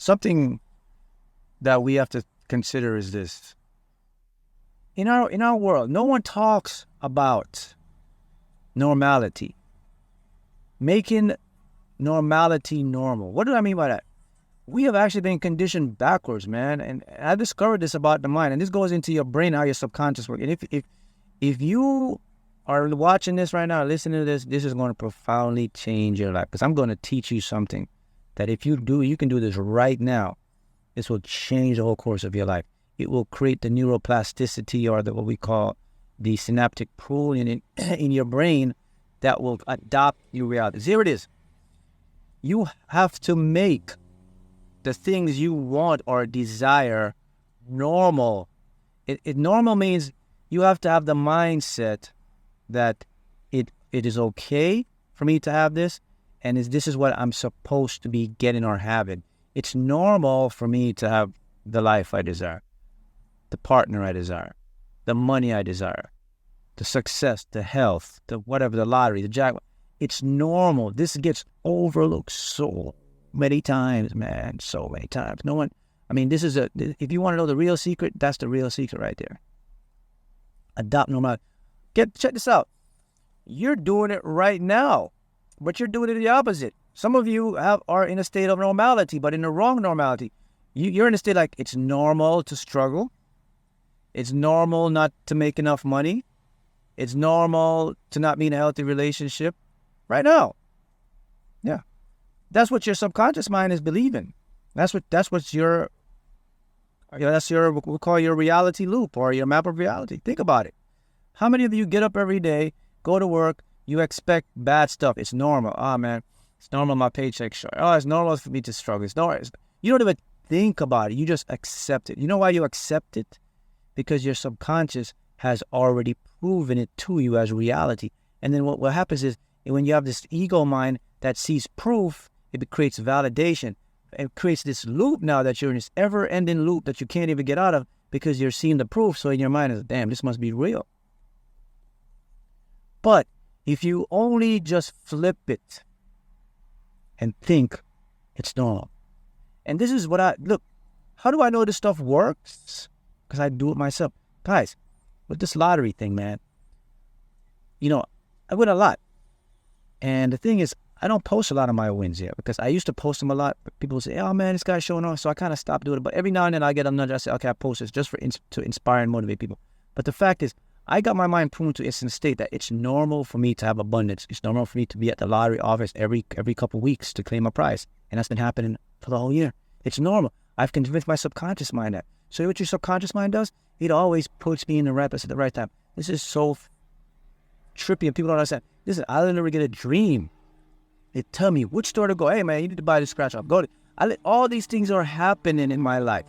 something that we have to consider is this. In our world, no one talks about normality. Making normality normal. What do I mean by that? We have actually been conditioned backwards, man. And I discovered this about the mind. And this goes into your brain, how your subconscious works. And if you are watching this right now, listening to this, this is going to profoundly change your life. Because I'm going to teach you something that if you do, you can do this right now. This will change the whole course of your life. It will create the neuroplasticity, or what we call the synaptic pool in your brain that will adopt your reality. Here it is. You have to make the things you want or desire normal. It normal means you have to have the mindset that it is okay for me to have this, and this is what I'm supposed to be getting or having. It's normal for me to have the life I desire, the partner I desire, the money I desire, the success, the health, the whatever, the lottery, the jackpot. It's normal. This gets overlooked so many times, man, so many times. No one, I mean, if you want to know the real secret, that's the real secret right there. Adopt normality. Check this out. You're doing it right now, but you're doing it the opposite. Some of you are in a state of normality, but in the wrong normality. You're in a state like it's normal to struggle. It's normal not to make enough money. It's normal to not be in a healthy relationship right now. Yeah. That's what your subconscious mind is believing. That's your what we call your reality loop, or your map of reality. Think about it. How many of you get up every day, go to work, you expect bad stuff? It's normal. Oh man, it's normal my paycheck's short. Oh, it's normal for me to struggle. It's normal. You don't even think about it. You just accept it. You know why you accept it? Because your subconscious has already proven it to you as reality. And then what happens is, when you have this ego mind that sees proof, it creates validation. It creates this loop now that you're in this ever-ending loop that you can't even get out of, because you're seeing the proof. So in your mind is, damn, this must be real. But if you only just flip it and think it's normal. And this is look, how do I know this stuff works? Because I do it myself. Guys, with this lottery thing, man, I win a lot. And the thing is, I don't post a lot of my wins yet, because I used to post them a lot. But people say, oh man, this guy's showing off. So I kind of stopped doing it. But every now and then I get another, I say, okay, I post this just to inspire and motivate people. But the fact is, I got my mind pruned to its state that it's normal for me to have abundance. It's normal for me to be at the lottery office every couple of weeks to claim a prize. And that's been happening for the whole year. It's normal. I've convinced my subconscious mind that. So what your subconscious mind does, it always puts me in the right place at the right time. This is so trippy, and people don't understand. Listen, I literally get a dream. They tell me which store to go. Hey man, you need to buy this scratch off. All these things are happening in my life.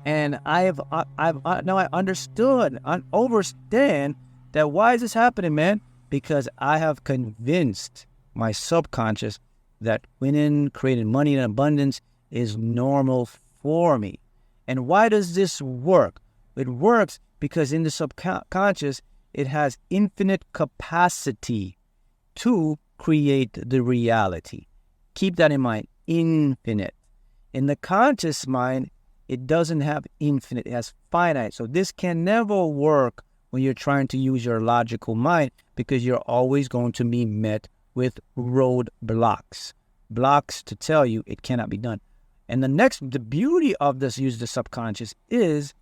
And now I understood, I understand that why is this happening, man? Because I have convinced my subconscious that winning, creating money in abundance is normal for me. And why does this work? It works because in the subconscious, it has infinite capacity to create the reality. Keep that in mind, infinite. In the conscious mind, it doesn't have infinite, it has finite. So this can never work when you're trying to use your logical mind, because you're always going to be met with roadblocks. Blocks to tell you it cannot be done. And the beauty of this use of the subconscious is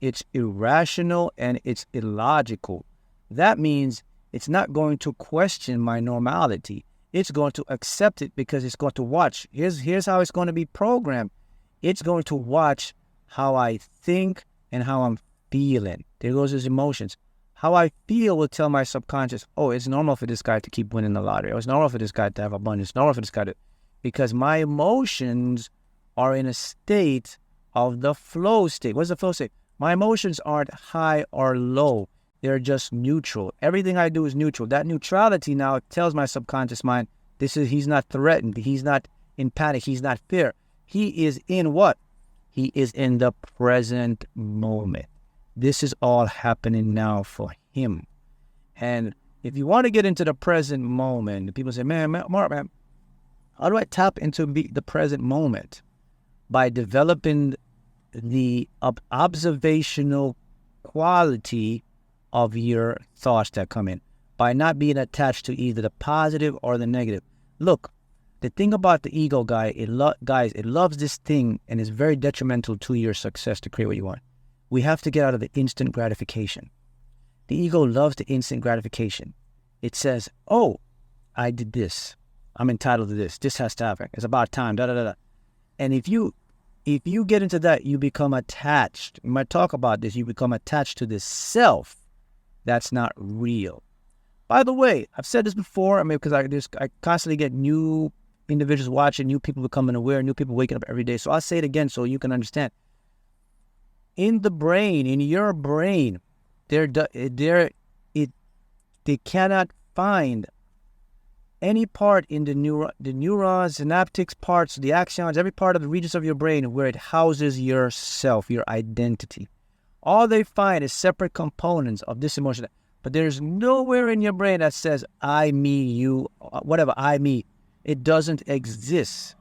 it's irrational and it's illogical. That means it's not going to question my normality. It's going to accept it because it's going to watch. Here's how it's going to be programmed. It's going to watch how I think and how I'm feeling. There goes his emotions. How I feel will tell my subconscious, oh, it's normal for this guy to keep winning the lottery. Oh, it's normal for this guy to have abundance. It's normal for this guy to... Because my emotions are in a state of the flow state. What's the flow state? My emotions aren't high or low. They're just neutral. Everything I do is neutral. That neutrality now tells my subconscious mind, he's not threatened. He's not in panic. He's not fear. He is in what? He is in the present moment. This is all happening now for him. And if you want to get into the present moment, people say, Mark, how do I tap into the present moment? by developing the observational quality of your thoughts that come in, by not being attached to either the positive or the negative. Look, the thing about the ego, guys, it loves this thing and is very detrimental to your success to create what you want. We have to get out of the instant gratification. The ego loves the instant gratification. It says, oh, I did this. I'm entitled to this. This has to happen. It's about time, da-da-da-da. And if you get into that, you become attached. We might talk about this. You become attached to this self that's not real. By the way, I've said this before. I mean, because I constantly get new individuals watching, new people becoming aware, new people waking up every day. So I'll say it again so you can understand. In the brain, in your brain, they cannot find any part in the neurons, synaptics parts, the axons, every part of the regions of your brain where it houses yourself, your identity. All they find is separate components of this emotion. But there's nowhere in your brain that says, I, me, you, whatever, I, me. It doesn't exist.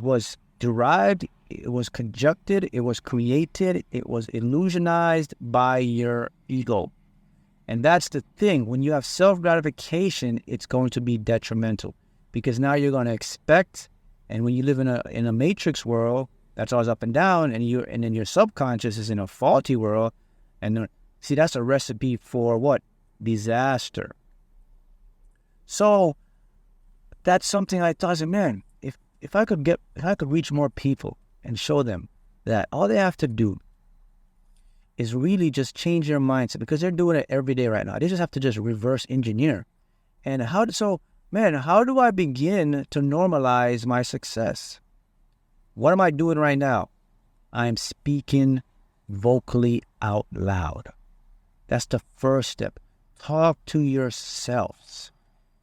Was derived, it was conjuncted, it was created, it was illusionized by your ego. And that's the thing. When you have self-gratification, it's going to be detrimental because now you're going to expect, and when you live in a matrix world, that's always up and down, and then your subconscious is in a faulty world, and see, that's a recipe for what? Disaster. So that's something I thought, man, if I could reach more people and show them that all they have to do is really just change their mindset, because they're doing it every day right now. They just have to just reverse engineer. And how do I begin to normalize my success? What am I doing right now? I'm speaking vocally out loud. That's the first step. Talk to yourselves.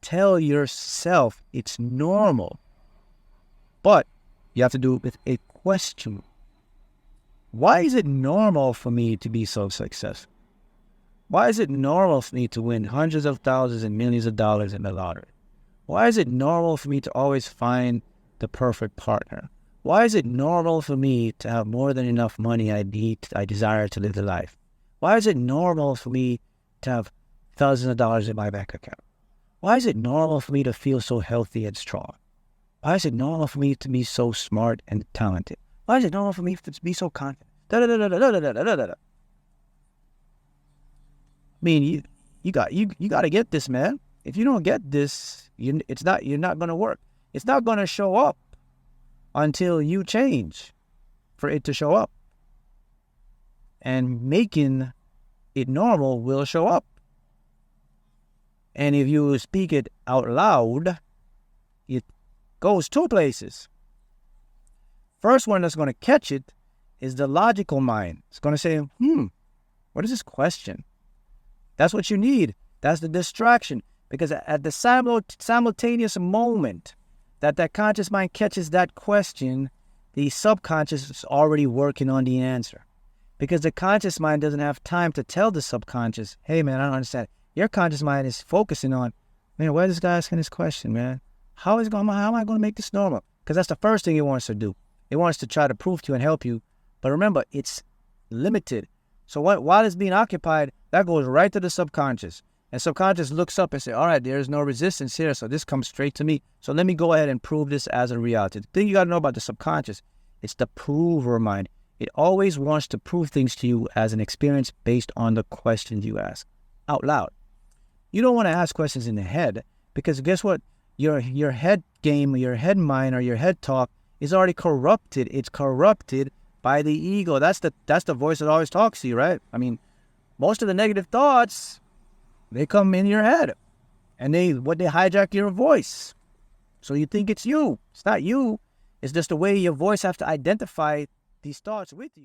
Tell yourself it's normal. But you have to do it with a question. Why is it normal for me to be so successful? Why is it normal for me to win hundreds of thousands and millions of dollars in the lottery? Why is it normal for me to always find the perfect partner? Why is it normal for me to have more than enough money I desire to live the life? Why is it normal for me to have thousands of dollars in my bank account? Why is it normal for me to feel so healthy and strong? Why is it normal for me to be so smart and talented? Why is it normal for me to be so confident? I mean, you got to get this, man. If you don't get this, you're not going to work. It's not going to show up until you change for it to show up. And making it normal will show up. And if you speak it out loud, it goes two places. First one that's going to catch it is the logical mind. It's going to say, what is this question? That's what you need. That's the distraction. Because at the simultaneous moment that conscious mind catches that question, the subconscious is already working on the answer. Because the conscious mind doesn't have time to tell the subconscious, hey, man, I don't understand. Your conscious mind is focusing on, man, why is this guy asking this question, man? How am I going to make this normal? Because that's the first thing it wants to do. It wants to try to prove to you and help you. But remember, it's limited. So while it's being occupied, that goes right to the subconscious. And subconscious looks up and says, all right, there's no resistance here, so this comes straight to me. So let me go ahead and prove this as a reality. The thing you got to know about the subconscious, it's the prover mind. It always wants to prove things to you as an experience based on the questions you ask out loud. You don't want to ask questions in the head, because guess what? Your head game, your head mind, or your head talk is already corrupted. It's corrupted by the ego. That's the voice that always talks to you, right? I mean, most of the negative thoughts, they come in your head, and they hijack your voice. So you think it's you. It's not you. It's just the way your voice has to identify these thoughts with you.